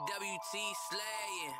WT slaying.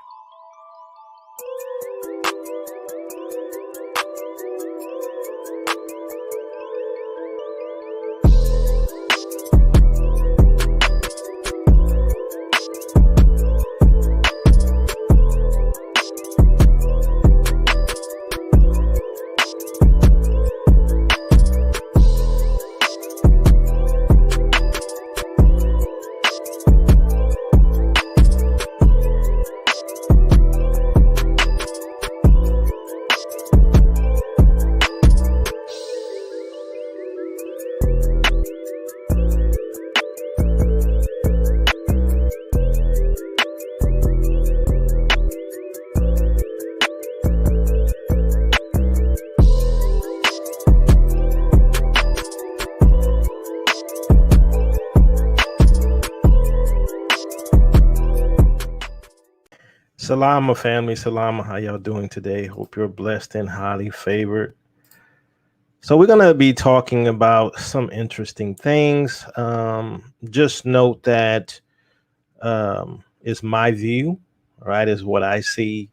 Salama family, salama. How y'all doing today? Hope you're blessed and highly favored. So we're gonna be talking about some interesting things. Just note that it's my view, right? Is what I see.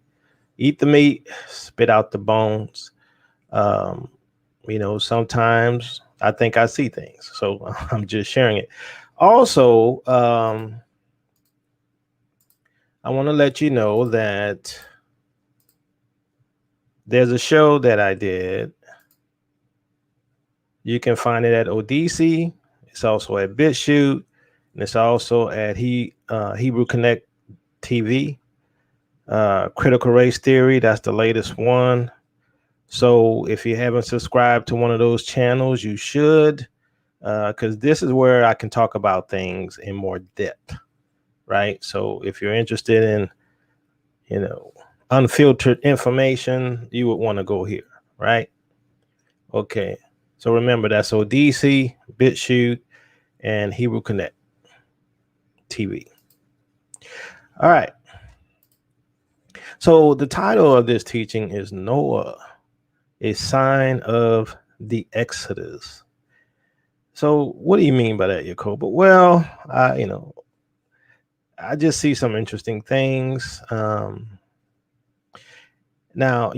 Eat the meat, spit out the bones. Um, sometimes I think I see things, so I'm just sharing it. Also, I want to let you know that there's a show that I did. You can find it at Odisi. It's also at BitChute, and it's also at Hebrew Connect TV. Critical Race Theory, that's the latest one. So if you haven't subscribed to one of those channels, you should, because this is where I can talk about things in more depth, right? So if you're interested in, unfiltered information, you would want to go here, right? Okay. So remember, that's ODC, BitChute, and Hebrew Connect TV. All right. So the title of this teaching is Noah, a sign of the Exodus. So what do you mean by that, Jacoba? Well, I just see some interesting things. Now,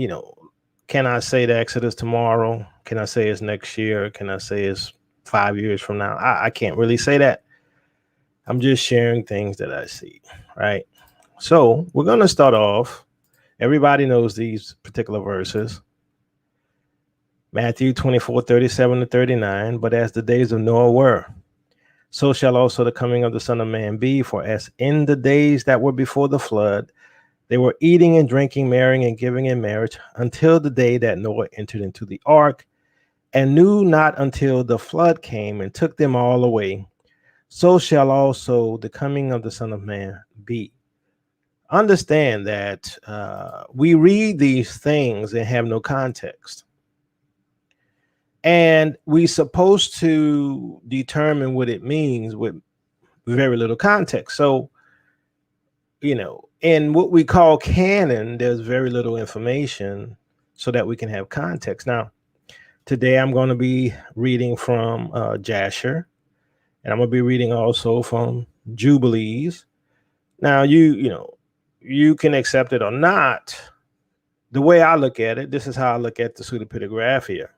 can I say the Exodus tomorrow? Can I say it's next year? Can I say it's 5 years from now? I can't really say that. I'm just sharing things that I see, right? So we're going to start off. Everybody knows these particular verses. Matthew 24:37-39. But as the days of Noah were, so shall also the coming of the Son of Man be. For as in the days that were before the flood, they were eating and drinking, marrying and giving in marriage, until the day that Noah entered into the ark, and knew not until the flood came and took them all away. So shall also the coming of the Son of Man be. Understand that we read these things and have no context. And we're supposed to determine what it means with very little context. So, in what we call canon, there's very little information so that we can have context. Now, today I'm going to be reading from Jasher, and I'm going to be reading also from Jubilees. Now, you can accept it or not. The way I look at it, this is how I look at the pseudepigraphia.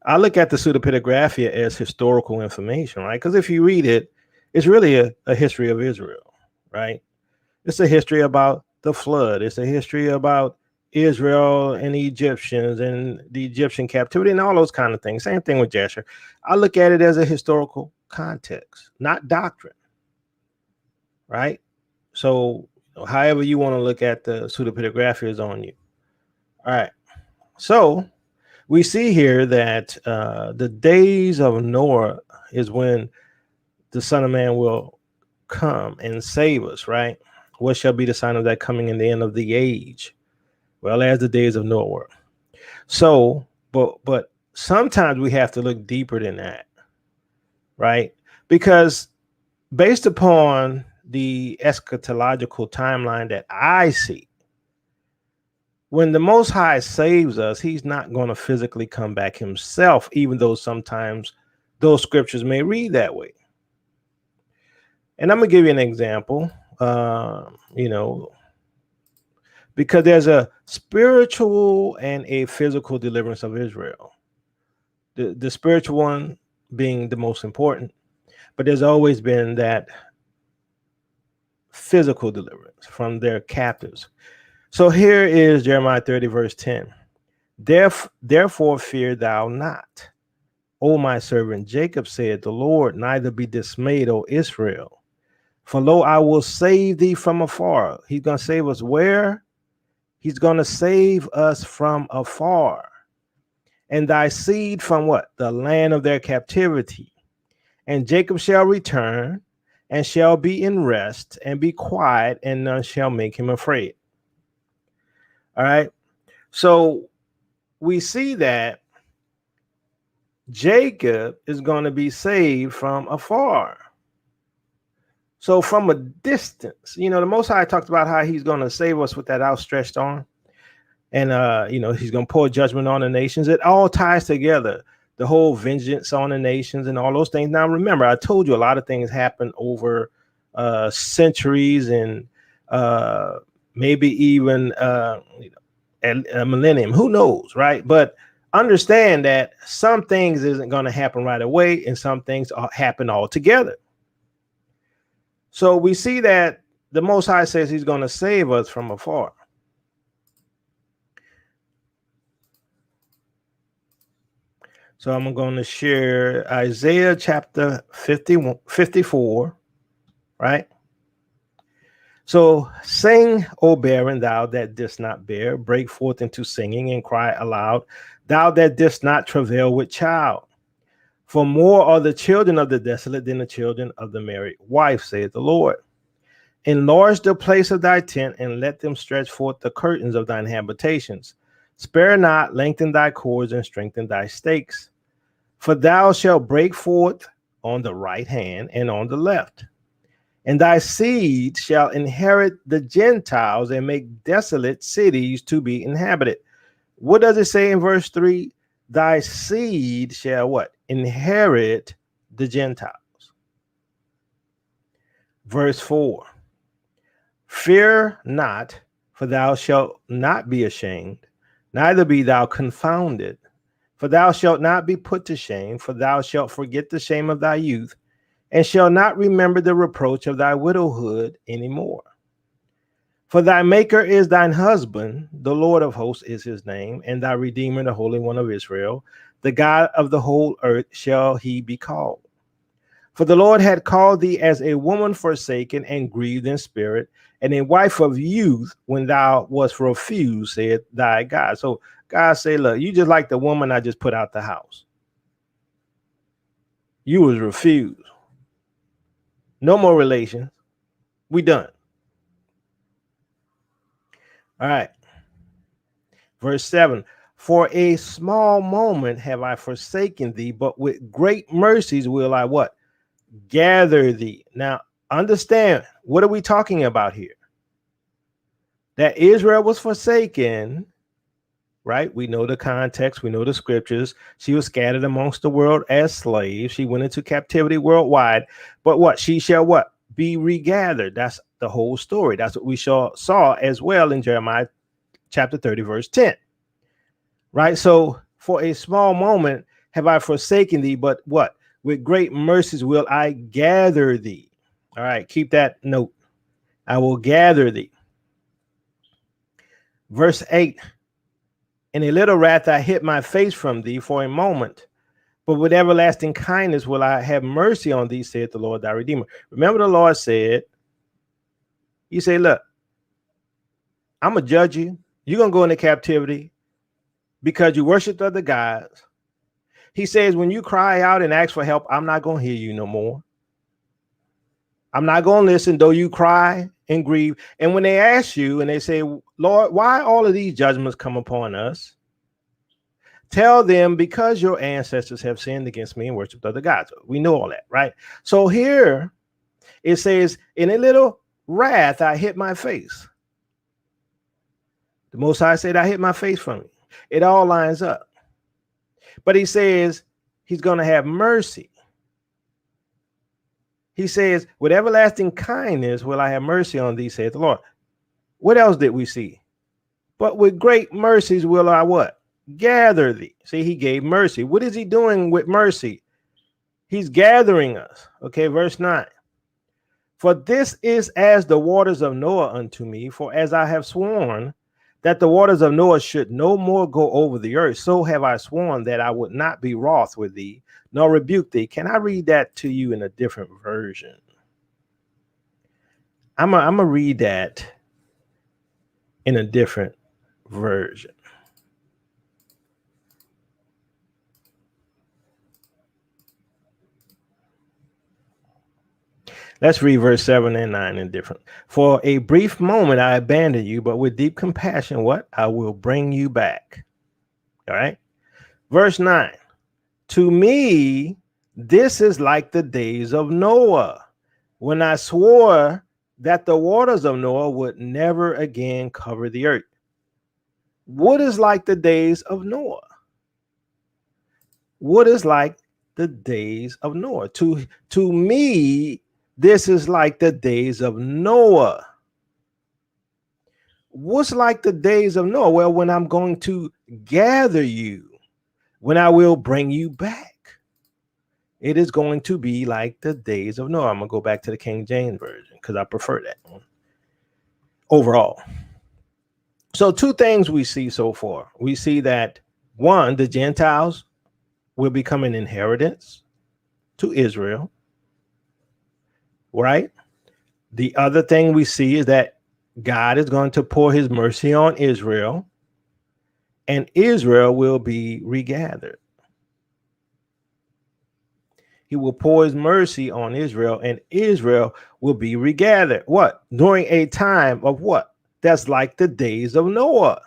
I look at the pseudepigraphia as historical information, right? Because if you read it, it's really a history of Israel, right? It's a history about the flood. It's a history about Israel and the Egyptians and the Egyptian captivity and all those kind of things. Same thing with Jasher. I look at it as a historical context, not doctrine, right? So however you want to look at the pseudepigraphia is on you. All right. So we see here that the days of Noah is when the Son of Man will come and save us, right? What shall be the sign of that coming in the end of the age? Well, as the days of Noah were. So, but sometimes we have to look deeper than that, right? Because based upon the eschatological timeline that I see, when the Most High saves us, he's not going to physically come back himself, even though sometimes those scriptures may read that way. And I'm going to give you an example. you know, because there's a spiritual and a physical deliverance of Israel. The spiritual one being the most important, but there's always been that physical deliverance from their captives. So here is Jeremiah 30, verse 10. Therefore fear thou not, O my servant Jacob, said the Lord, neither be dismayed, O Israel. For lo, I will save thee from afar. He's going to save us where? He's going to save us from afar. And thy seed from what? The land of their captivity. And Jacob shall return and shall be in rest and be quiet, and none shall make him afraid. All right. So we see that Jacob is going to be saved from afar. So from a distance, the Most High talked about how he's going to save us with that outstretched arm. And, he's going to pour judgment on the nations. It all ties together. The whole vengeance on the nations and all those things. Now, remember, I told you a lot of things happen over centuries and maybe even a millennium. Who knows, right? But understand that some things isn't going to happen right away and some things happen all together. So we see that the Most High says he's going to save us from afar. So I'm going to share Isaiah chapter 54, right? So sing, O barren, thou that didst not bear, break forth into singing and cry aloud, thou that didst not travail with child. For more are the children of the desolate than the children of the married wife, saith the Lord. Enlarge the place of thy tent, and let them stretch forth the curtains of thine habitations. Spare not, lengthen thy cords, and strengthen thy stakes. For thou shalt break forth on the right hand and on the left. And thy seed shall inherit the Gentiles and make desolate cities to be inhabited. What does it say in verse 3? Thy seed shall what? Inherit the Gentiles. Verse 4. Fear not, for thou shalt not be ashamed, neither be thou confounded. For thou shalt not be put to shame, for thou shalt forget the shame of thy youth, and shalt not remember the reproach of thy widowhood any more. For thy maker is thine husband, the Lord of hosts is his name, and thy Redeemer, the Holy One of Israel. The God of the whole earth shall he be called. For the Lord had called thee as a woman forsaken and grieved in spirit, and a wife of youth when thou wast refused, said thy God. So God say, look, you just like the woman I just put out the house. You was refused. No more relations. We done. All right. Verse 7. For a small moment have I forsaken thee, but with great mercies will I what? Gather thee. Now, understand, what are we talking about here? That Israel was forsaken, right? We know the context. We know the scriptures. She was scattered amongst the world as slaves. She went into captivity worldwide. But what? She shall what? Be regathered. That's the whole story. That's what we saw as well in Jeremiah chapter 30, verse 10. Right? So for a small moment have I forsaken thee, but what? With great mercies will I gather thee. All right, keep that note. I will gather thee. Verse 8. In a little wrath I hid my face from thee for a moment, but with everlasting kindness will I have mercy on thee, saith the Lord thy Redeemer. Remember the Lord said, he said, look, I'm going to judge you. You're going to go into captivity because you worshiped other gods. He says, when you cry out and ask for help, I'm not going to hear you no more. I'm not going to listen, though you cry and grieve. And when they ask you and they say, Lord, why all of these judgments come upon us? Tell them, because your ancestors have sinned against me and worshiped other gods. We know all that, right? So here it says, in a little wrath, I hid my face. The Most High said, I hid my face from you. It all lines up. But he says he's going to have mercy. He says, with everlasting kindness will I have mercy on thee, saith the Lord. What else did we see? But with great mercies will I what? Gather thee. See, he gave mercy. What is he doing with mercy? He's gathering us. Okay, verse 9. For this is as the waters of Noah unto me, for as I have sworn that the waters of Noah should no more go over the earth, so have I sworn that I would not be wroth with thee, nor rebuke thee. Can I read that to you in a different version? I'm going to read that in a different version. Let's read verse 7 and 9 in different. For a brief moment I abandoned you, but with deep compassion, what? I will bring you back. All right. Verse 9. To me, this is like the days of Noah, when I swore that the waters of Noah would never again cover the earth. What is like the days of Noah? What is like the days of Noah? To me, this is like the days of Noah. What's like the days of Noah? Well, when I'm going to gather you, when I will bring you back. It is going to be like the days of Noah. I'm going to go back to the King James Version because I prefer that one overall. So two things we see so far. We see that, one, the Gentiles will become an inheritance to Israel, right? The other thing we see is that God is going to pour his mercy on Israel, and Israel will be regathered. He will pour his mercy on Israel, and Israel will be regathered. What? During a time of what? That's like the days of Noah.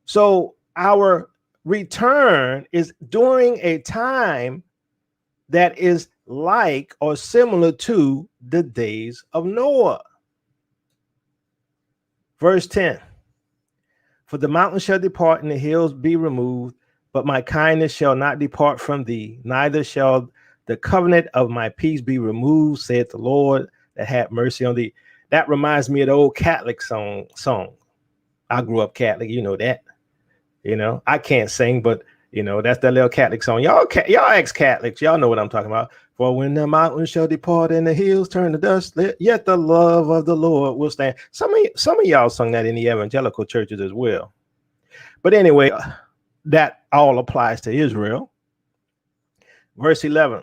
So our return is during a time that is like or similar to the days of Noah. Verse 10. For the mountains shall depart and the hills be removed, but my kindness shall not depart from thee, neither shall the covenant of my peace be removed, saith the Lord that had mercy on thee. That reminds me of the old Catholic song. I grew up Catholic, you know that. You know, I can't sing, but you know, that's that little Catholic song. Y'all ex-Catholics, y'all know what I'm talking about. For when the mountains shall depart and the hills turn to dust, yet the love of the Lord will stand. Some of y'all sung that in the evangelical churches as well. But anyway, that all applies to Israel. Verse 11.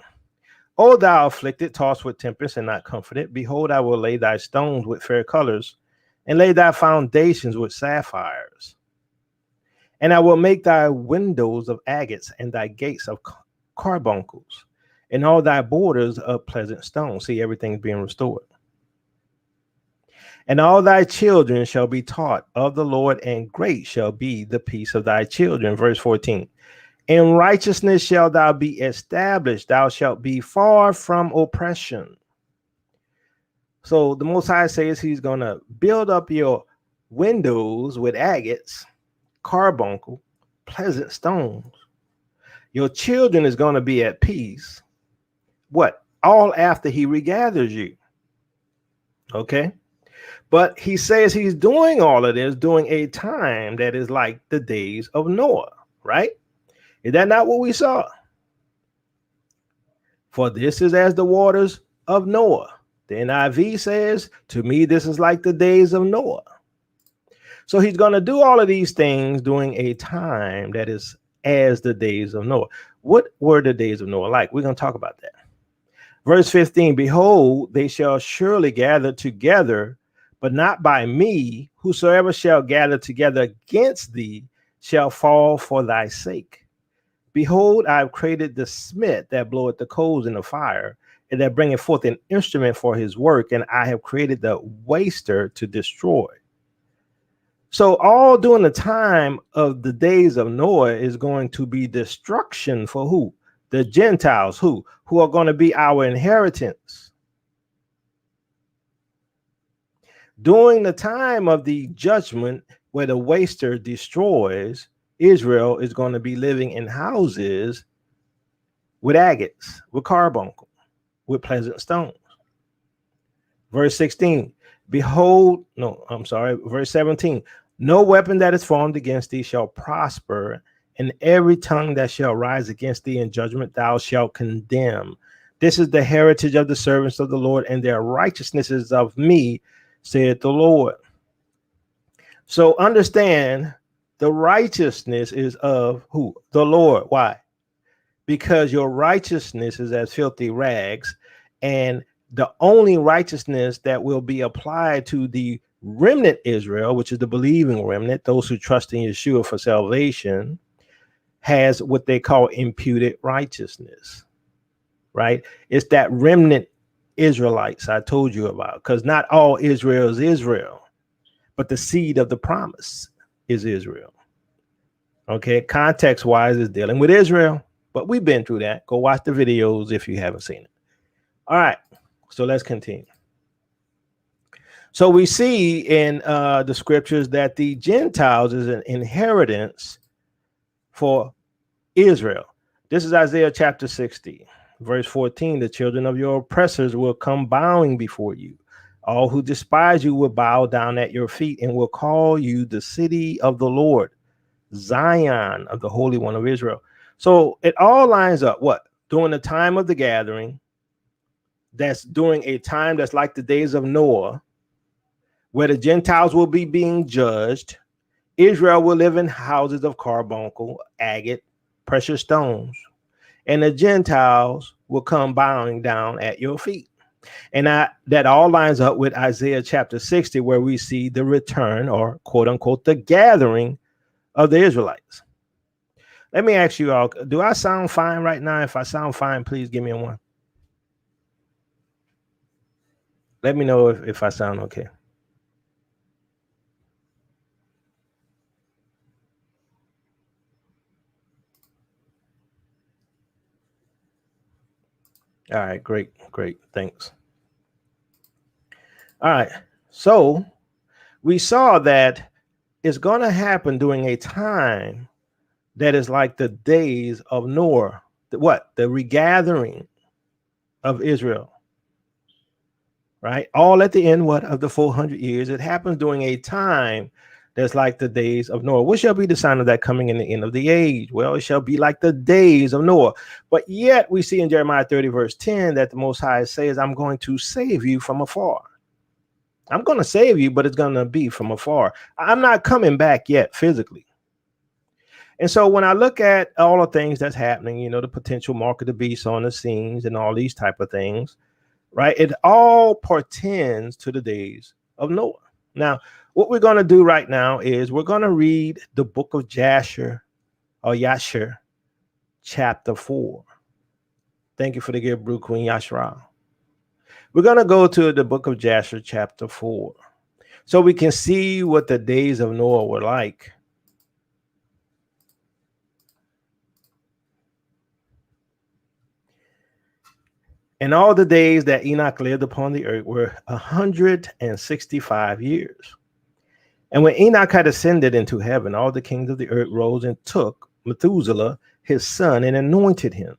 O thou afflicted, tossed with tempest and not comforted, behold, I will lay thy stones with fair colors, and lay thy foundations with sapphires. And I will make thy windows of agates, and thy gates of carbuncles, and all thy borders of pleasant stones. See, everything's being restored. And all thy children shall be taught of the Lord, and great shall be the peace of thy children. Verse 14. In righteousness shalt thou be established. Thou shalt be far from oppression. So the Most High says he's going to build up your windows with agates, carbuncle, pleasant stones. Your children is going to be at peace. What? All after he regathers you. Okay. But he says he's doing all of this during a time that is like the days of Noah, right? Is that not what we saw? For this is as the waters of Noah. The NIV says, to me, this is like the days of Noah. So he's going to do all of these things during a time that is as the days of Noah. What were the days of Noah like? We're going to talk about that. Verse 15, behold, they shall surely gather together, but not by me. Whosoever shall gather together against thee shall fall for thy sake. Behold, I have created the smith that bloweth the coals in the fire, and that bringeth forth an instrument for his work, and I have created the waster to destroy. So all during the time of the days of Noah is going to be destruction for who? The Gentiles, who are going to be our inheritance. During the time of the judgment where the waster destroys, Israel is going to be living in houses with agates, with carbuncle. with pleasant stones. Verse 16, behold, no, I'm sorry, verse 17, no weapon that is formed against thee shall prosper, and every tongue that shall rise against thee in judgment thou shalt condemn. This is the heritage of the servants of the Lord, and their righteousness is of me, said the Lord. So understand, the righteousness is of who? The Lord. Why? Because your righteousness is as filthy rags, and the only righteousness that will be applied to the remnant Israel, which is the believing remnant, those who trust in Yeshua for salvation, has what they call imputed righteousness, right? It's that remnant Israelites I told you about, because not all Israel is Israel, but the seed of the promise is Israel. Okay, context wise is dealing with Israel, but we've been through that. Go watch the videos if you haven't seen it. All right, so let's continue. So we see in the scriptures that the Gentiles is an inheritance for Israel. This is Isaiah chapter 60, verse 14. The children of your oppressors will come bowing before you. All who despise you will bow down at your feet and will call you the city of the Lord, Zion of the Holy One of Israel. So it all lines up. What? During the time of the gathering, that's during a time that's like the days of Noah, where the Gentiles will be being judged. Israel will live in houses of carbuncle, agate, precious stones, and the Gentiles will come bowing down at your feet. And that all lines up with Isaiah chapter 60, where we see the return, or quote unquote, the gathering of the Israelites. Let me ask you all, do I sound fine right now? If I sound fine, please give me a 1. Let me know if I sound okay. All right, great. Thanks. All right, so we saw that it's going to happen during a time that is like the days of Noah. What? The regathering of Israel, right? All at the end, what, of the 400 years. It happens during a time that's like the days of Noah. What shall be the sign of that coming in the end of the age? Well, it shall be like the days of Noah. But yet we see in Jeremiah 30, verse 10, that the Most High says, I'm going to save you from afar. I'm going to save you, but it's going to be from afar. I'm not coming back yet physically. And so when I look at all the things that's happening, you know, the potential mark of the beast on the scenes and all these type of things, right? It all portends to the days of Noah. Now, what we're going to do right now is we're going to read the book of Jasher, or Yasher, chapter 4. Thank you for the gift, Brew Queen Yashra. We're going to go to the book of Jasher, chapter 4, so we can see what the days of Noah were like. And all the days that Enoch lived upon the earth were 165 years. And when Enoch had ascended into heaven, all the kings of the earth rose and took Methuselah, his son, and anointed him.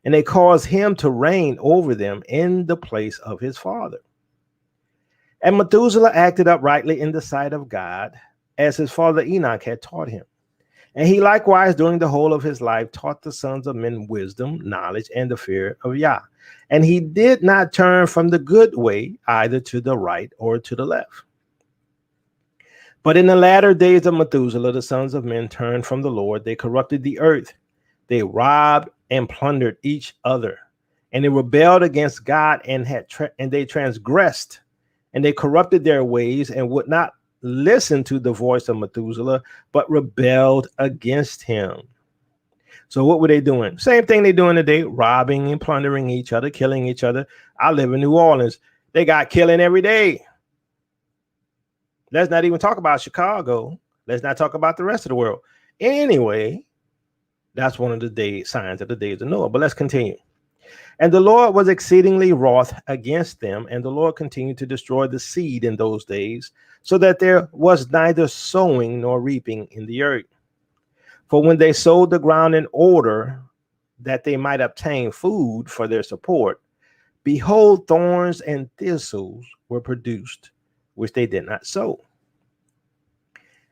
And they caused him to reign over them in the place of his father. And Methuselah acted uprightly in the sight of God, as his father Enoch had taught him. And he likewise, during the whole of his life, taught the sons of men wisdom, knowledge, and the fear of Yah. And he did not turn from the good way, either to the right or to the left. But in the latter days of Methuselah, the sons of men turned from the Lord. They corrupted the earth. They robbed and plundered each other. And they rebelled against God, and they transgressed, and they corrupted their ways, and would not listen to the voice of Methuselah, but rebelled against him. So what were they doing? Same thing they're doing today, robbing and plundering each other, killing each other. I live in New Orleans. They got killing every day. Let's not even talk about Chicago. Let's not talk about the rest of the world. Anyway, that's one of the signs of the days of Noah. But let's continue. And the Lord was exceedingly wroth against them, and the Lord continued to destroy the seed in those days, so that there was neither sowing nor reaping in the earth. For when they sowed the ground in order that they might obtain food for their support, Behold, thorns and thistles were produced, which they did not sow.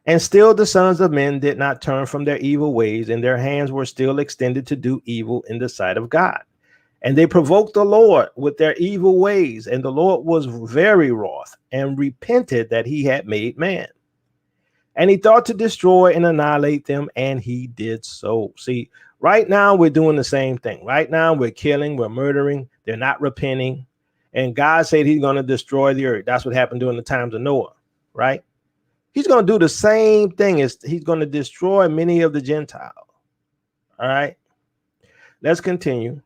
And still the sons of men did not turn from their evil ways, and their hands were still extended to do evil in the sight of God. And they provoked the Lord with their evil ways, and the Lord was very wroth and repented that he had made man. And he thought to destroy and annihilate them, and he did so. See, right now we're doing the same thing. Right now we're killing, we're murdering, they're not repenting. And God said he's going to destroy the earth. That's what happened during the times of Noah, right? He's going to do the same thing. He's going to destroy many of the Gentiles. All right, let's continue.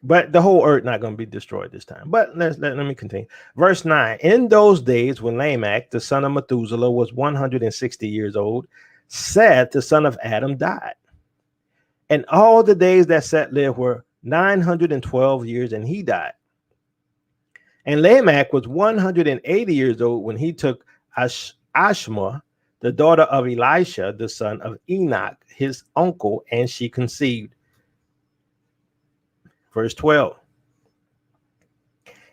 But the whole earth not going to be destroyed this time. But let me continue. Verse 9. In those days when Lamech, the son of Methuselah, was 160 years old, Seth, the son of Adam, died. And all the days that Seth lived were 912 years, and he died. And Lamech was 180 years old when he took Ashma, the daughter of Elisha, the son of Enoch, his uncle, and she conceived. Verse 12.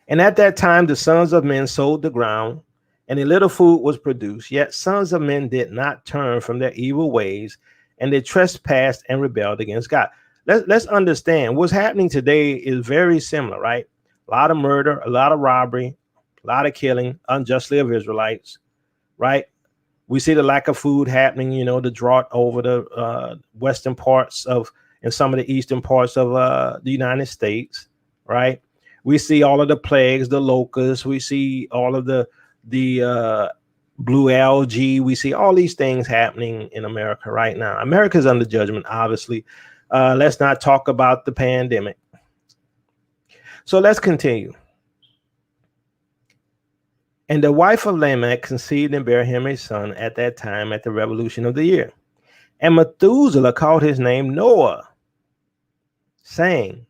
And at that time the sons of men sowed the ground, and a little food was produced. Yet sons of men did not turn from their evil ways, and they trespassed and rebelled against God. Let's understand what's happening today is very similar, right? A lot of murder, a lot of robbery, a lot of killing unjustly of Israelites, right? We see the lack of food happening, the drought over the western parts of and some of the eastern parts of the United States, right? We see all of the plagues, the locusts. We see all of the blue algae. We see all these things happening in America right now. America's under judgment, obviously. Let's not talk about the pandemic. So let's continue. And the wife of Lamech conceived and bare him a son at that time at the revolution of the year. And Methuselah called his name Noah, saying,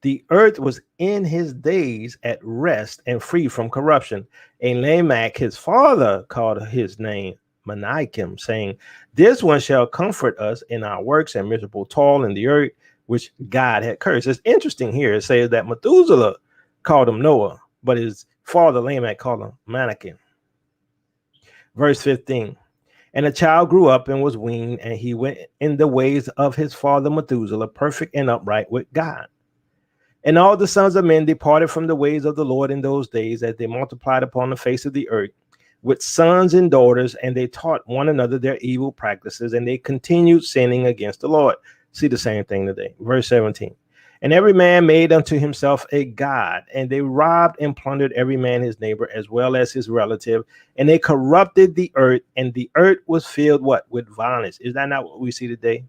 the earth was in his days at rest and free from corruption. And Lamech, his father, called his name Menachem, saying, this one shall comfort us in our works and miserable toil in the earth, which God had cursed. It's interesting here. It says that Methuselah called him Noah, but his father Lamech called him Menachem. Verse 15. And the child grew up and was weaned, and he went in the ways of his father Methuselah, perfect and upright with God. And all the sons of men departed from the ways of the Lord in those days, as they multiplied upon the face of the earth with sons and daughters, and they taught one another their evil practices, and they continued sinning against the Lord. See the same thing today. Verse 17. And every man made unto himself a god, and they robbed and plundered every man his neighbor as well as his relative, and they corrupted the earth, and the earth was filled what? With violence. Is that not what we see today?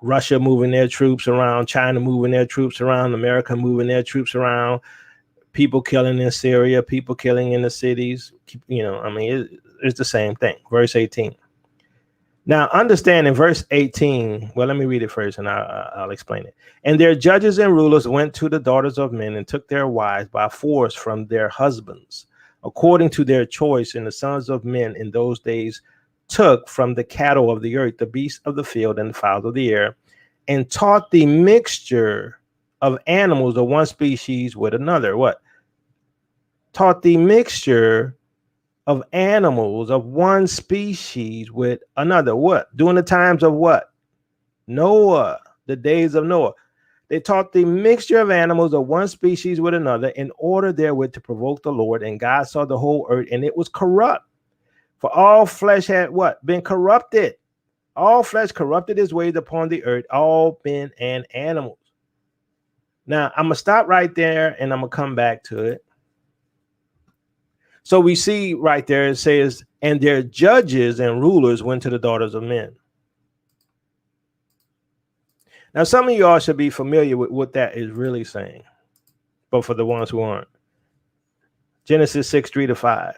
Russia moving their troops around, China moving their troops around, America moving their troops around, people killing in Syria, people killing in the cities. It's the same thing. Verse 18. Now, understand in verse 18, well, let me read it first and I'll explain it. And their judges and rulers went to the daughters of men and took their wives by force from their husbands, according to their choice. And the sons of men in those days took from the cattle of the earth, the beasts of the field, and the fowls of the air, and taught the mixture of animals of one species with another. What? Taught the mixture of animals of one species with another. What? During the times of what? Noah, the days of Noah. They taught the mixture of animals of one species with another in order therewith to provoke the Lord. And God saw the whole earth, and it was corrupt. For all flesh had what? Been corrupted. All flesh corrupted his ways upon the earth, all men and animals. Now, I'm going to stop right there, and I'm going to come back to it. So we see right there, it says, and their judges and rulers went to the daughters of men. Now, some of y'all should be familiar with what that is really saying, but for the ones who aren't. Genesis 6:3-5.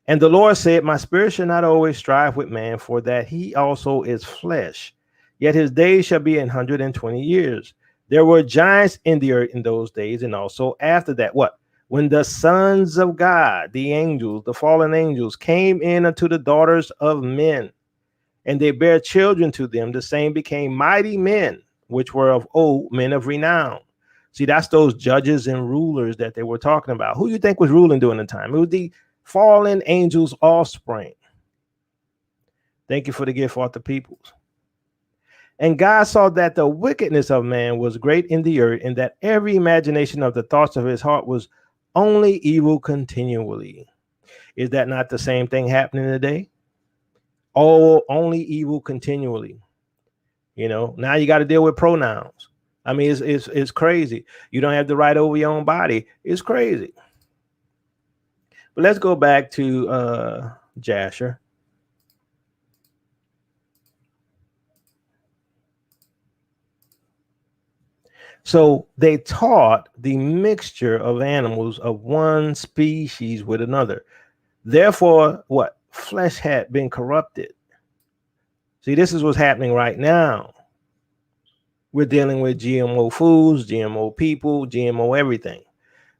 And the Lord said, my spirit shall not always strive with man, for that he also is flesh. Yet his days shall be 120 years. There were giants in the earth in those days, and also after that. What? When the sons of God, the angels, the fallen angels, came in unto the daughters of men, and they bare children to them, the same became mighty men, which were of old, men of renown. See, that's those judges and rulers that they were talking about. Who you think was ruling during the time? It was the fallen angels' offspring. Thank you for the gift, Arthur Peoples. And God saw that the wickedness of man was great in the earth, and that every imagination of the thoughts of his heart was only evil continually. Is that not the same thing happening today? Oh, only evil continually. Now you got to deal with pronouns. I mean, it's crazy. You don't have the right over your own body. It's crazy. But let's go back to Jasher. So they taught the mixture of animals of one species with another. Therefore, what? Flesh had been corrupted. See, this is what's happening right now. We're dealing with GMO foods, GMO people, GMO everything.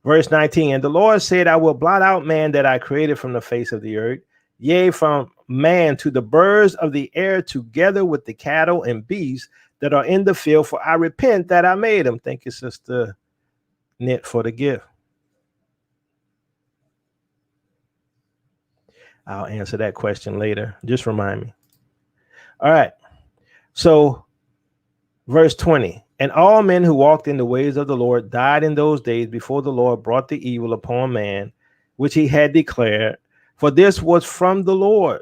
Verse 19, and the Lord said, I will blot out man that I created from the face of the earth, yea, from man to the birds of the air, together with the cattle and beasts that are in the field, for I repent that I made them. Thank you, Sister Knit, for the gift. I'll answer that question later. Just remind me. All right. So, verse 20, and all men who walked in the ways of the Lord died in those days before the Lord brought the evil upon man, which he had declared. For this was from the Lord,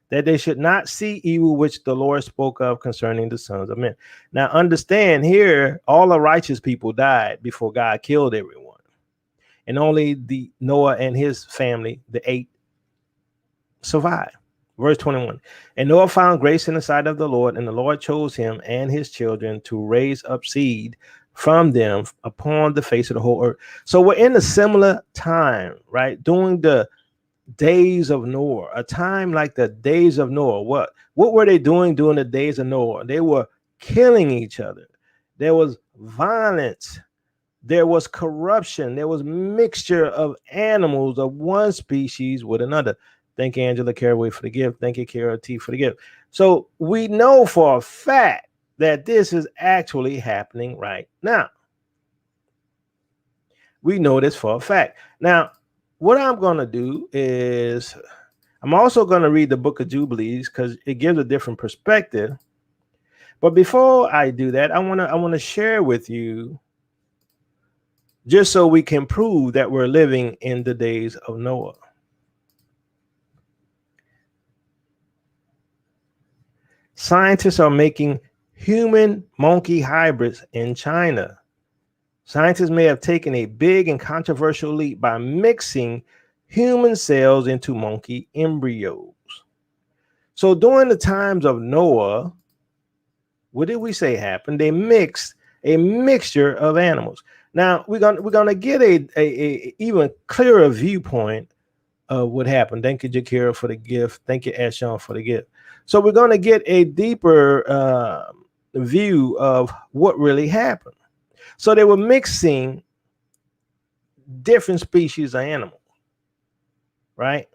that they should not see evil which the Lord spoke of concerning the sons of men. Now, understand here, all the righteous people died before God killed everyone. And only the Noah and his family, the 8, survived. Verse 21, and Noah found grace in the sight of the Lord, and the Lord chose him and his children to raise up seed from them upon the face of the whole earth. So we're in a similar time, right? During the days of Noah, a time like the days of Noah. What were they doing during the days of Noah? They were killing each other. There was violence. There was corruption. There was mixture of animals of one species with another. Thank you, Angela Caraway, for the gift. Thank you, Kara T, for the gift. So we know for a fact that this is actually happening right now. We know this for a fact. Now, what I'm going to do is I'm also going to read the book of Jubilees because it gives a different perspective. But before I do that, I want to share with you, just so we can prove that we're living in the days of Noah. Scientists are making human monkey hybrids in China. Scientists may have taken a big and controversial leap by mixing human cells into monkey embryos. So during the times of Noah, what did we say happened? They mixed a mixture of animals. Now we're gonna get a even clearer viewpoint of what happened. Thank you, Jakira, for the gift. Thank you, Ashon, for the gift. So we're going to get a deeper view of what really happened. So they were mixing different species of animals, right?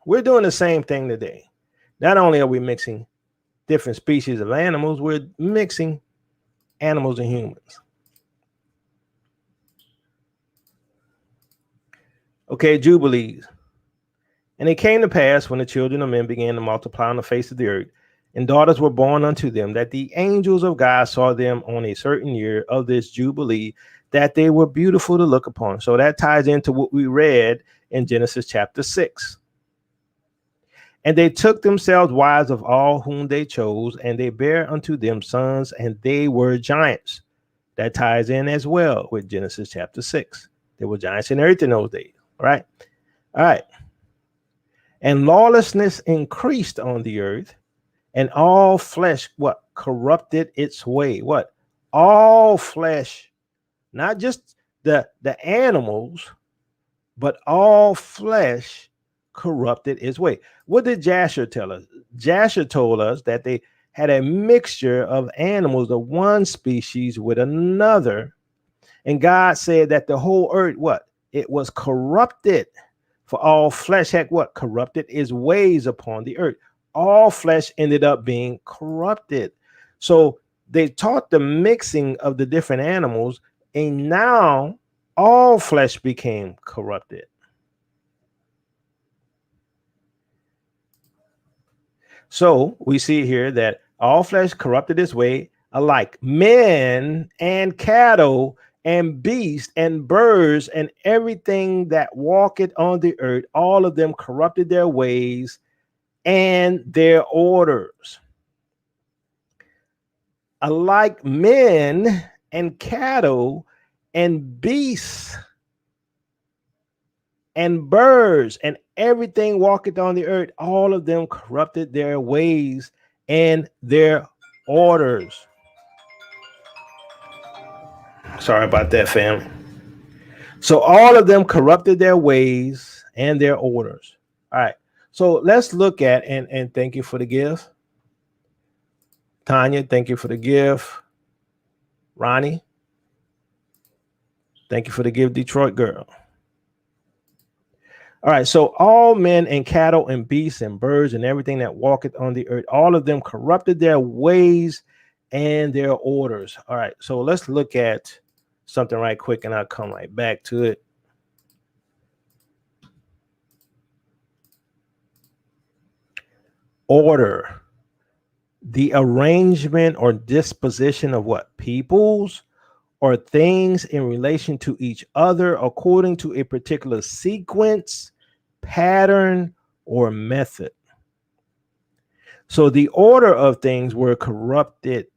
We're doing the same thing today. Not only are we mixing different species of animals, we're mixing animals and humans. Okay, Jubilees. And it came to pass when the children of men began to multiply on the face of the earth, and daughters were born unto them, that the angels of God saw them on a certain year of this Jubilee, that they were beautiful to look upon. So that ties into what we read in Genesis chapter 6. And they took themselves wives of all whom they chose, and they bare unto them sons, and they were giants. That ties in as well with Genesis chapter 6. There were giants in earth in those days, right? All right. And lawlessness increased on the earth, and all flesh, what? Corrupted its way. What? All flesh, not just the animals, but all flesh corrupted its way. What did Jasher tell us? Jasher told us that they had a mixture of animals of one species with another. And God said that the whole earth, what? It was corrupted. For all flesh had what? Corrupted its ways upon the earth. All flesh ended up being corrupted. So they taught the mixing of the different animals And now all flesh became corrupted. So we see here that all flesh corrupted this way alike, men and cattle and beasts and birds and everything that walketh on the earth, all of them corrupted their ways and their orders. Alike men and cattle and beasts and birds and everything walketh on the earth, all of them corrupted their ways and their orders. Sorry about that, family. So all of them corrupted their ways and their orders. All right. So let's look at and thank you for the gift. Tanya, thank you for the gift. Ronnie, thank you for the gift, Detroit girl. All right, so all men and cattle and beasts and birds and everything that walketh on the earth, all of them corrupted their ways and their orders. All right, so let's look at something right quick and I'll come right back to it. Order, the arrangement or disposition of what? Peoples or things in relation to each other according to a particular sequence, pattern, or method. So the order of things were corrupted.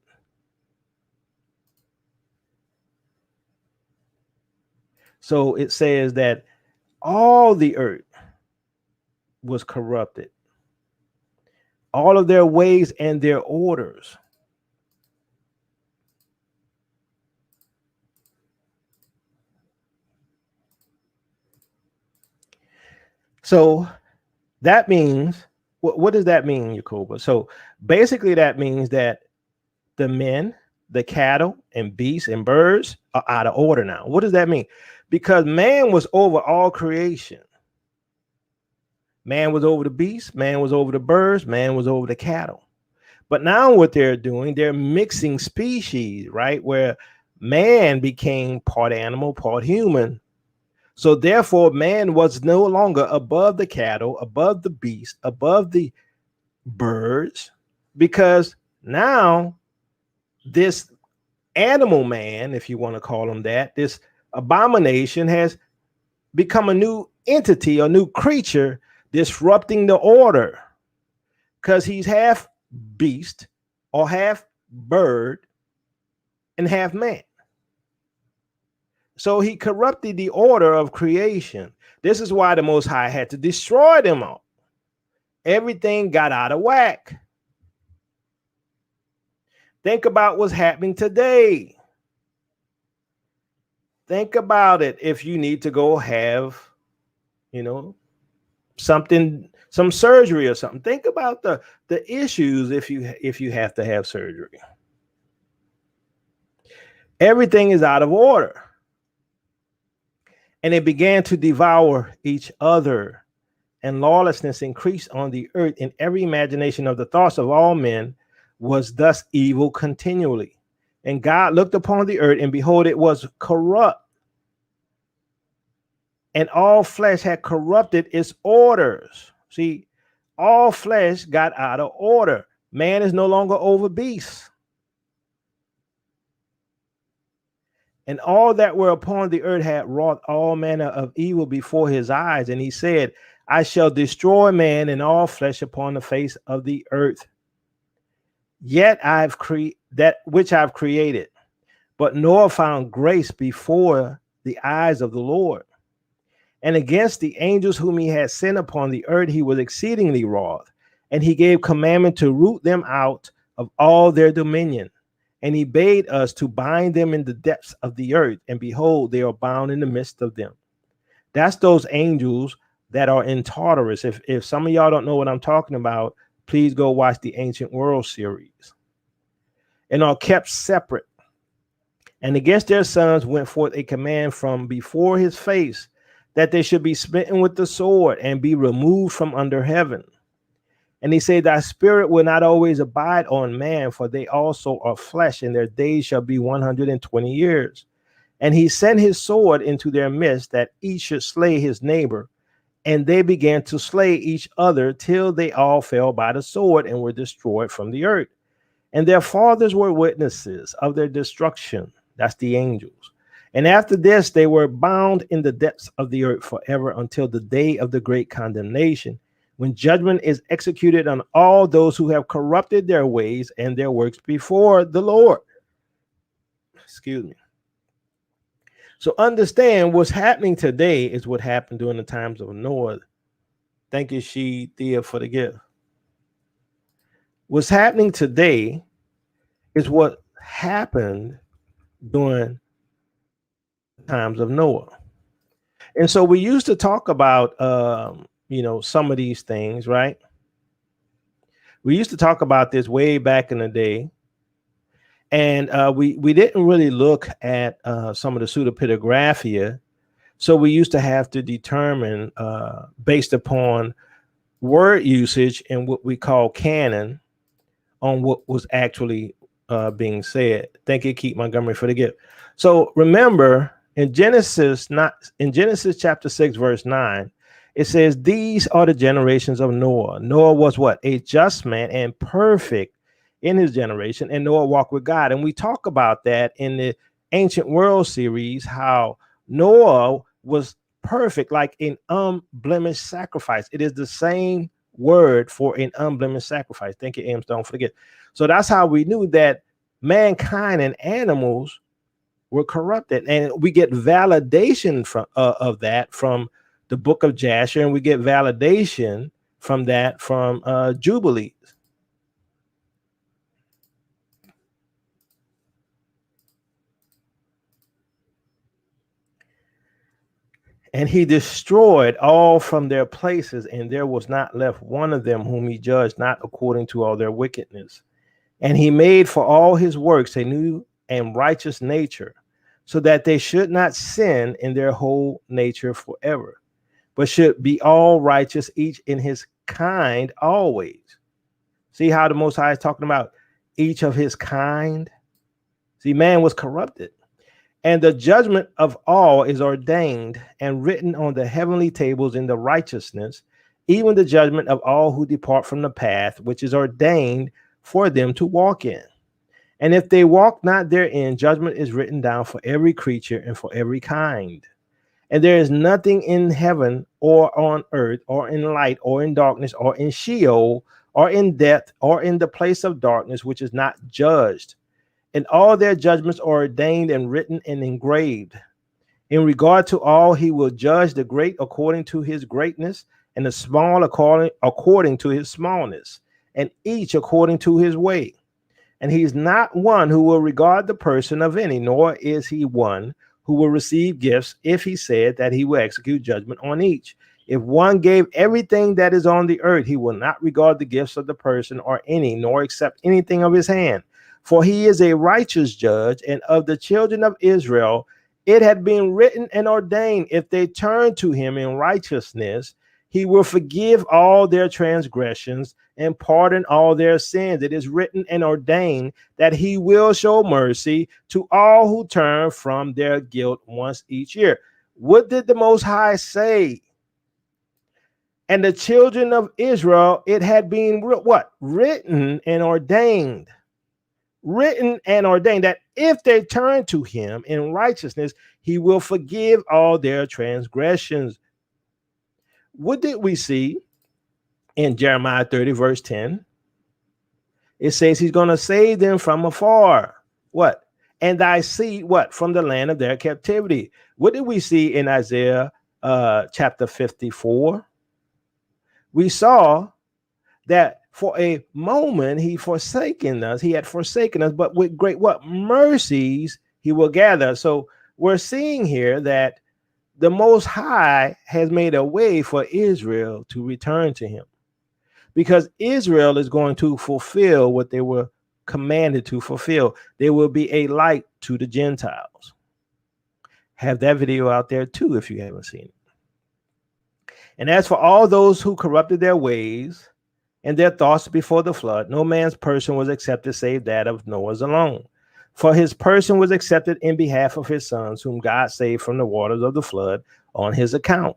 So it says that all the earth was corrupted, all of their ways and their orders. So that means, what does that mean, Yakoba? So basically that means that the men, the cattle and beasts and birds are out of order now. What does that mean? Because man was over all creation. Man was over the beasts, man was over the birds, man was over the cattle. But now what they're doing, they're mixing species, right? Where man became part animal, part human. So therefore, man was no longer above the cattle, above the beast, above the birds, because now this animal man, if you want to call him that, this abomination has become a new entity, a new creature, disrupting the order, because he's half beast or half bird and half man. So he corrupted the order of creation. This is why the Most High had to destroy them all. Everything got out of whack. Think about what's happening today. Think about it. If you need to go have, something, some surgery or something, think about the issues if you have to have surgery. Everything is out of order. And it began to devour each other, and lawlessness increased on the earth, and every imagination of the thoughts of all men was thus evil continually. And God looked upon the earth, and behold, it was corrupt, and all flesh had corrupted its orders. See, all flesh got out of order. Man is no longer over beasts. And all that were upon the earth had wrought all manner of evil before his eyes. And he said, I shall destroy man and all flesh upon the face of the earth. Yet I've created that which I've created. But Noah found grace before the eyes of the Lord. And against the angels whom he had sent upon the earth, he was exceedingly wroth. And he gave commandment to root them out of all their dominion. And he bade us to bind them in the depths of the earth. And behold, they are bound in the midst of them. That's those angels that are in Tartarus. If some of y'all don't know what I'm talking about, please go watch the Ancient World series. And are kept separate. And against their sons went forth a command from before his face, that they should be smitten with the sword and be removed from under heaven. And he said, thy spirit will not always abide on man, for they also are flesh, and their days shall be 120 years. And he sent his sword into their midst, that each should slay his neighbor. And they began to slay each other till they all fell by the sword and were destroyed from the earth. And their fathers were witnesses of their destruction. That's the angels. And after this, they were bound in the depths of the earth forever until the day of the great condemnation, when judgment is executed on all those who have corrupted their ways and their works before the Lord. Excuse me. So understand what's happening today is what happened during the times of Noah. Thank you, Thea, for the gift. What's happening today is what happened during the times of Noah. And so we used to talk about, some of these things, right? We used to talk about this way back in the day. And we didn't really look at some of the pseudepigraphia. So we used to have to determine, based upon word usage and what we call canon, on what was actually being said. Thank you, Keith Montgomery, for the gift. So remember, in Genesis chapter 6, verse 9, it says, "These are the generations of Noah. Noah was what? A just man and perfect in his generation, and Noah walked with God." And we talk about that in the Ancient World series, how Noah was perfect, like an unblemished sacrifice. It is the same word for an unblemished sacrifice. Thank you, Ames. Don't forget. So that's how we knew that mankind and animals were corrupted, and we get validation from of that from the book of Jasher, and we get validation from that from Jubilees. And he destroyed all from their places, and there was not left one of them whom he judged not according to all their wickedness. And he made for all his works a new and righteous nature, so that they should not sin in their whole nature forever, but should be all righteous, each in his kind always. See how the Most High is talking about each of his kind? See, man was corrupted. And the judgment of all is ordained and written on the heavenly tables in the righteousness, even the judgment of all who depart from the path, which is ordained for them to walk in. And if they walk not therein, judgment is written down for every creature and for every kind. And there is nothing in heaven or on earth or in light or in darkness or in Sheol or in death or in the place of darkness, which is not judged. And all their judgments are ordained and written and engraved. In regard to all, he will judge the great according to his greatness, and the small according to his smallness, and each according to his way. And he is not one who will regard the person of any, nor is he one who will receive gifts, if he said that he will execute judgment on each. If one gave everything that is on the earth, he will not regard the gifts of the person or any, nor accept anything of his hand. For he is a righteous judge, and of the children of Israel it had been written and ordained, if they turn to him in righteousness, he will forgive all their transgressions and pardon all their sins. It is written and ordained that he will show mercy to all who turn from their guilt once each year. What did the Most High say? And the children of Israel, it had been what? Written and ordained. Written and ordained that if they turn to him in righteousness, he will forgive all their transgressions. What did we see in Jeremiah 30, verse 10? It says he's going to save them from afar. What? And thy seed, what? From the land of their captivity. What did we see in Isaiah chapter 54? We saw that for a moment he forsaken us, he had forsaken us, but with great what? Mercies he will gather. So we're seeing here that the Most High has made a way for Israel to return to him, because Israel is going to fulfill what they were commanded to fulfill. They will be a light to the Gentiles. Have that video out there too if you haven't seen it. And as for all those who corrupted their ways and their thoughts before the flood, no man's person was accepted save that of Noah's alone. For his person was accepted in behalf of his sons, whom God saved from the waters of the flood on his account.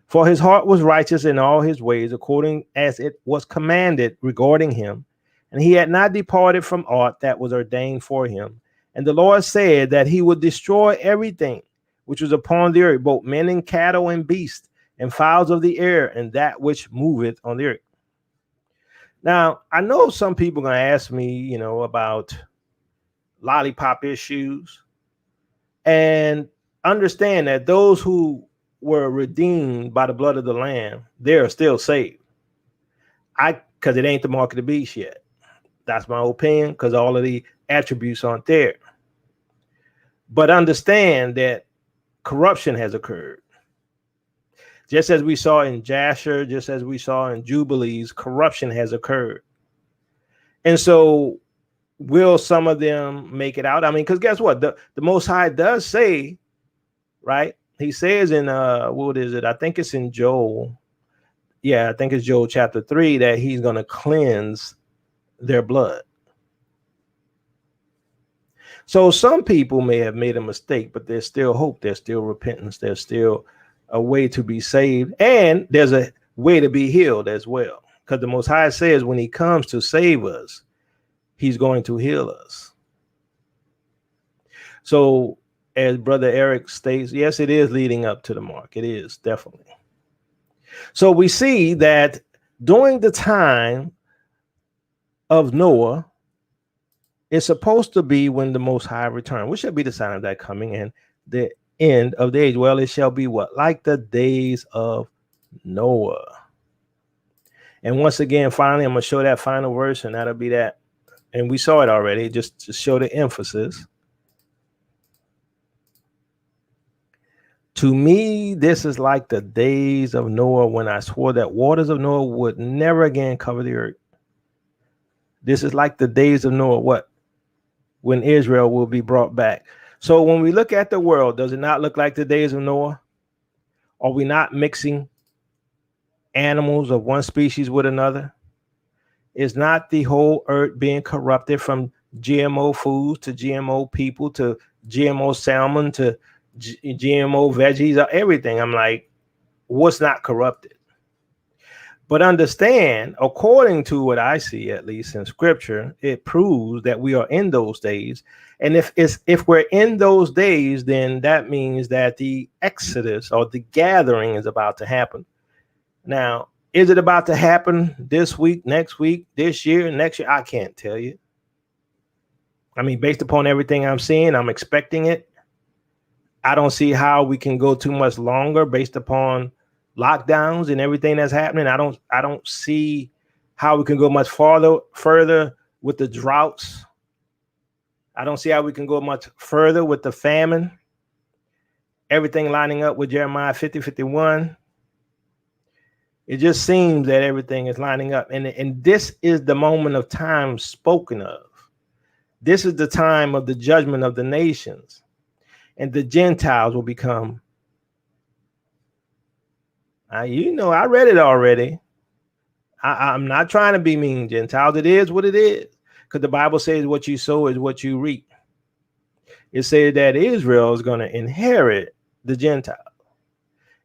For his heart was righteous in all his ways, according as it was commanded regarding him. And he had not departed from aught that was ordained for him. And the Lord said that he would destroy everything which was upon the earth, both men and cattle and beasts, and fowls of the air, and that which moveth on the earth. Now, I know some people are going to ask me, about lollipop issues, and understand that those who were redeemed by the blood of the Lamb, they are still saved. Because it ain't the mark of the beast yet. That's my opinion, because all of the attributes aren't there. But understand that corruption has occurred. Just as we saw in Jasher, just as we saw in Jubilees, corruption has occurred. And so will some of them make it out? I mean, because guess what? The Most High does say, right? He says in, what is it? I think it's in Joel. Yeah, I think it's Joel chapter 3 that he's going to cleanse their blood. So some people may have made a mistake, but there's still hope. There's still repentance. There's still a way to be saved. And there's a way to be healed as well. Because the Most High says when he comes to save us, he's going to heal us. So as Brother Eric states, yes, it is leading up to the mark. It is, definitely. So we see that during the time of Noah, it's supposed to be when the Most High return, which shall be the sign of that coming and the end of the age. Well, it shall be what? Like the days of Noah. And once again, finally, I'm going to show that final verse, and that'll be that. And we saw it already, just to show the emphasis. To me, this is like the days of Noah, when I swore that waters of Noah would never again cover the earth. This is like the days of Noah, what? When Israel will be brought back. So when we look at the world, does it not look like the days of Noah? Are we not mixing animals of one species with another? Is not the whole earth being corrupted from GMO foods to GMO people to GMO salmon to GMO veggies, or everything? I'm like, what's not corrupted? But understand, according to what I see, at least in scripture, it proves that we are in those days. And if we're in those days, then that means that the exodus or the gathering is about to happen. Now, is it about to happen this week, next week, this year, next year? I can't tell you. I mean, based upon everything I'm seeing, I'm expecting it. I don't see how we can go too much longer based upon lockdowns and everything that's happening. I don't see how we can go much further with the droughts. I don't see how we can go much further with the famine. Everything lining up with Jeremiah 50:51. It just seems that everything is lining up. And this is the moment of time spoken of. This is the time of the judgment of the nations. And the Gentiles will become, I read it already. I'm not trying to be mean, Gentiles. It is what it is. Because the Bible says what you sow is what you reap. It says that Israel is going to inherit the Gentiles.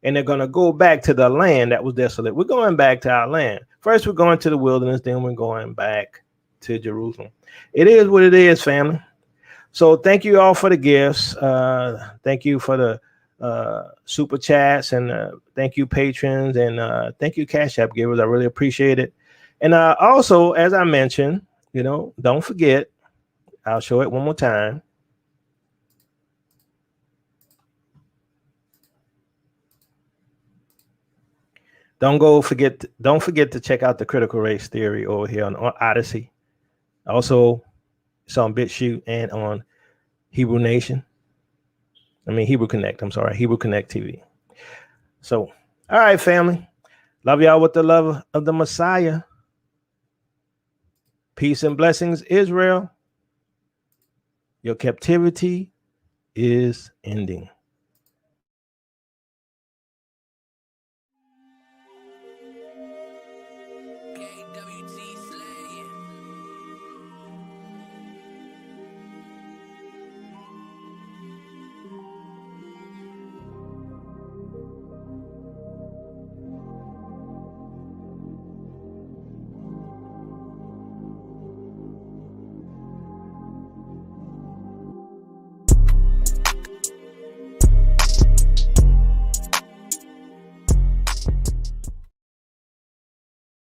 And they're going to go back to the land that was desolate. We're going back to our land. First, we're going to the wilderness. Then we're going back to Jerusalem. It is what it is, family. So thank you all for the gifts. Thank you for the super chats, and thank you patrons, and thank you Cash App givers. I really appreciate it. And also, as I mentioned, don't forget, I'll show it one more time. Don't forget to check out the critical race theory over here on Odyssey. Also, it's on BitChute and on Hebrew Connect. I'm sorry, Hebrew Connect TV. So, all right, family. Love y'all with the love of the Messiah. Peace and blessings, Israel. Your captivity is ending.